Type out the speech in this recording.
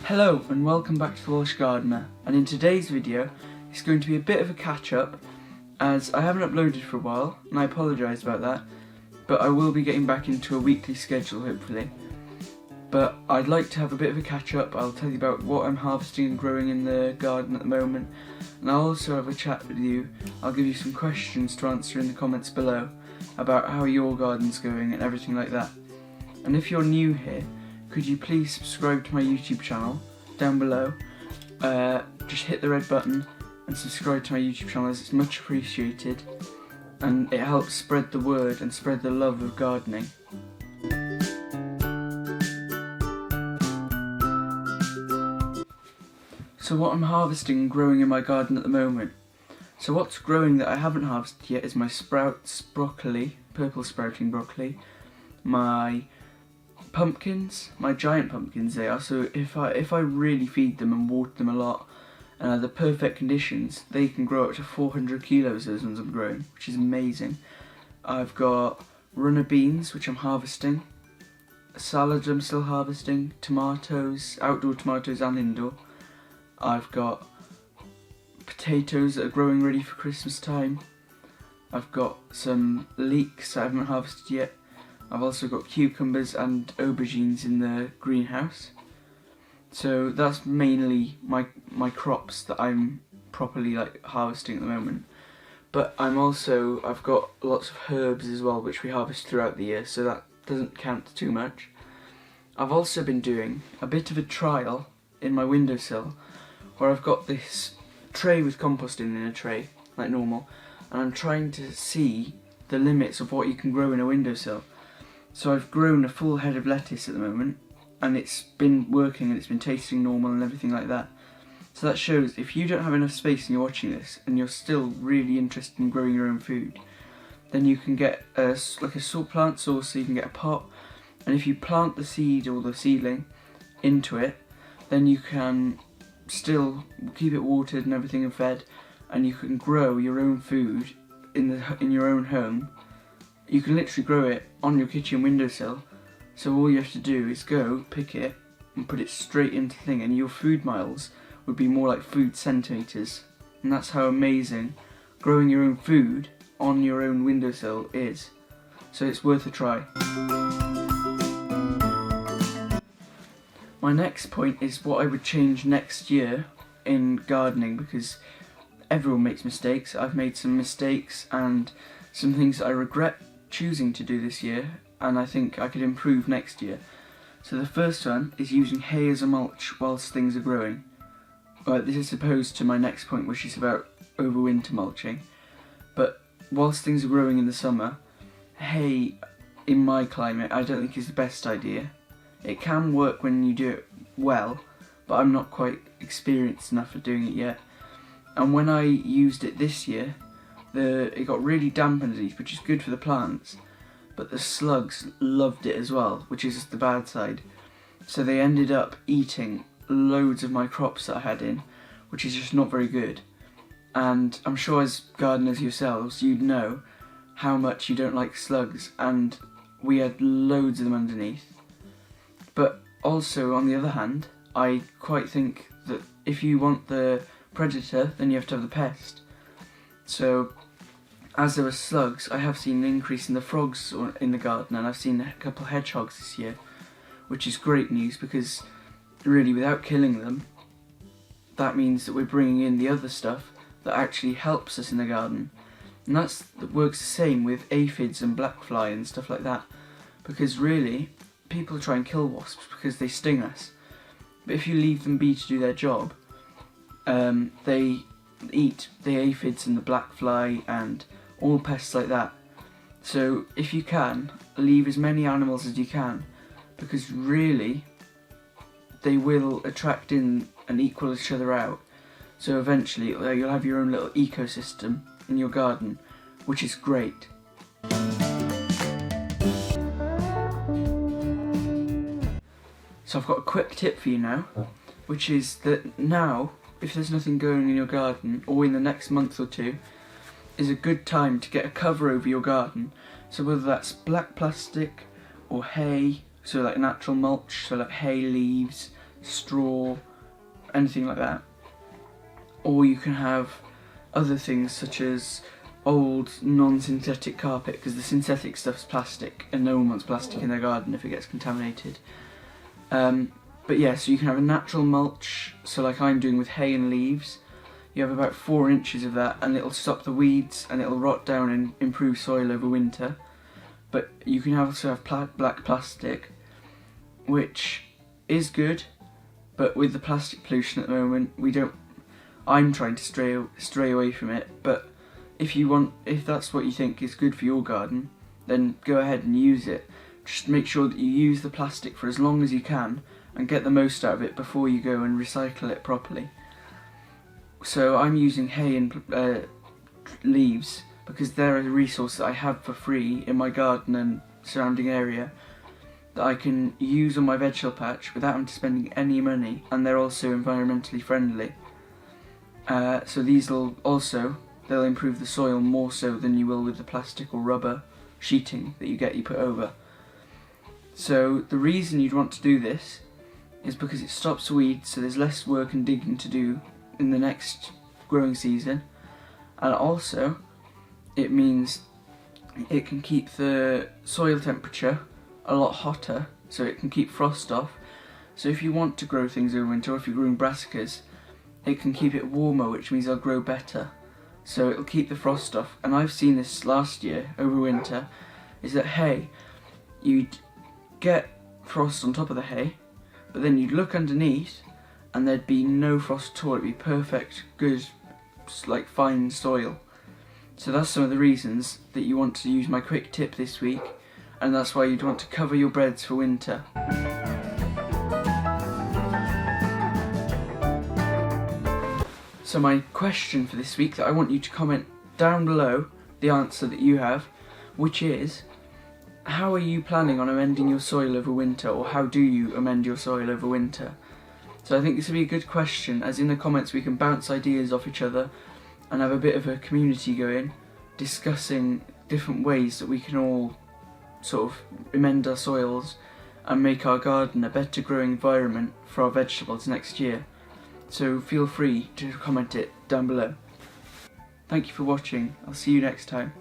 Hello and welcome back to the Welsh Gardener, and in today's video it's going to be a bit of a catch-up as I haven't uploaded for a while and I apologise about that, but I will be getting back into a weekly schedule hopefully. But I'd like to have a bit of a catch-up. I'll tell you about what I'm harvesting and growing in the garden at the moment, and I'll also have a chat with you. I'll give you some questions to answer in the comments below about how your garden's going and everything like that. And if you're new here, could you please subscribe to my YouTube channel down below. Just hit the red button and subscribe to my YouTube channel as it's much appreciated and it helps spread the word and spread the love of gardening. So what I'm harvesting and growing in my garden at the moment. So what's growing that I haven't harvested yet is my sprouts broccoli, purple sprouting broccoli, my pumpkins, my giant pumpkins they are, so if I really feed them and water them a lot and are the perfect conditions, they can grow up to 400 kilos, those ones I'm growing, which is amazing. I've got runner beans, which I'm harvesting, salad I'm still harvesting, tomatoes, outdoor tomatoes and indoor. I've got potatoes that are growing ready for Christmas time. I've got some leeks I haven't harvested yet. I've also got cucumbers and aubergines in the greenhouse. So that's mainly my crops that I'm properly harvesting at the moment. But I've got lots of herbs as well which we harvest throughout the year, so that doesn't count too much. I've also been doing a bit of a trial in my windowsill where I've got this tray with compost in a tray, like normal, and I'm trying to see the limits of what you can grow in a windowsill. So I've grown a full head of lettuce at the moment, and it's been working and it's been tasting normal and everything like that. So that shows if you don't have enough space and you're watching this and you're still really interested in growing your own food, then you can get a plant source, so you can get a pot, and if you plant the seed or the seedling into it, then you can still keep it watered and everything and fed, and you can grow your own food in your own home. You can literally grow it on your kitchen windowsill, so all you have to do is go, pick it, and put it straight into the thing, and your food miles would be more like food centimetres. And that's how amazing growing your own food on your own windowsill is. So it's worth a try. My next point is what I would change next year in gardening, because everyone makes mistakes. I've made some mistakes and some things that I regret choosing to do this year, and I think I could improve next year. So the first one is using hay as a mulch whilst things are growing. This is opposed to my next point, which is about overwinter mulching. But whilst things are growing in the summer, hay in my climate I don't think is the best idea. It can work when you do it well, but I'm not quite experienced enough at doing it yet. And when I used it this year, it got really damp underneath, which is good for the plants, but the slugs loved it as well, which is the bad side. So they ended up eating loads of my crops that I had in, which is just not very good. And I'm sure as gardeners yourselves, you'd know how much you don't like slugs, and we had loads of them underneath. But also, on the other hand, I quite think that if you want the predator, then you have to have the pest. So, as there were slugs, I have seen an increase in the frogs in the garden, and I've seen a couple of hedgehogs this year, which is great news, because really without killing them, that means that we're bringing in the other stuff that actually helps us in the garden. And that works the same with aphids and black fly and stuff like that, because really, people try and kill wasps because they sting us. But if you leave them be to do their job, they eat the aphids and the black fly and all pests like that. So if you can, leave as many animals as you can, because really they will attract in and equal each other out. So eventually you'll have your own little ecosystem in your garden, which is great. So I've got a quick tip for you now, which is that now, if there's nothing going in your garden, or in the next month or two, is a good time to get a cover over your garden. So whether that's black plastic or hay, so like natural mulch, so like hay leaves, straw, anything like that. Or you can have other things such as old non-synthetic carpet, because the synthetic stuff's plastic and no one wants plastic in their garden if it gets contaminated. But yeah, so you can have a natural mulch, so like I'm doing with hay and leaves. You have about 4 inches of that and it'll stop the weeds and it'll rot down and improve soil over winter. But you can also have black plastic, which is good, but with the plastic pollution at the moment, I'm trying to stray away from it. But if that's what you think is good for your garden, then go ahead and use it. Just make sure that you use the plastic for as long as you can and get the most out of it before you go and recycle it properly. So I'm using hay and leaves because they're a resource that I have for free in my garden and surrounding area that I can use on my vegetable patch without spending any money, and they're also environmentally friendly. So they'll improve the soil more so than you will with the plastic or rubber sheeting that you put over. So the reason you'd want to do this is because it stops weeds, so there's less work and digging to do in the next growing season, and also it means it can keep the soil temperature a lot hotter, so it can keep frost off. So if you want to grow things over winter, or if you're growing brassicas, it can keep it warmer, which means they'll grow better. So it'll keep the frost off. And I've seen this last year over winter, is that hay, you'd get frost on top of the hay, but then you'd look underneath and there'd be no frost at all. It'd be perfect, good, like fine soil. So that's some of the reasons that you want to use my quick tip this week, and that's why you'd want to cover your beds for winter. So my question for this week that I want you to comment down below the answer that you have, which is, how are you planning on amending your soil over winter, or how do you amend your soil over winter? So I think this would be a good question, as in the comments we can bounce ideas off each other and have a bit of a community going, discussing different ways that we can all sort of amend our soils and make our garden a better growing environment for our vegetables next year. So feel free to comment it down below. Thank you for watching. I'll see you next time.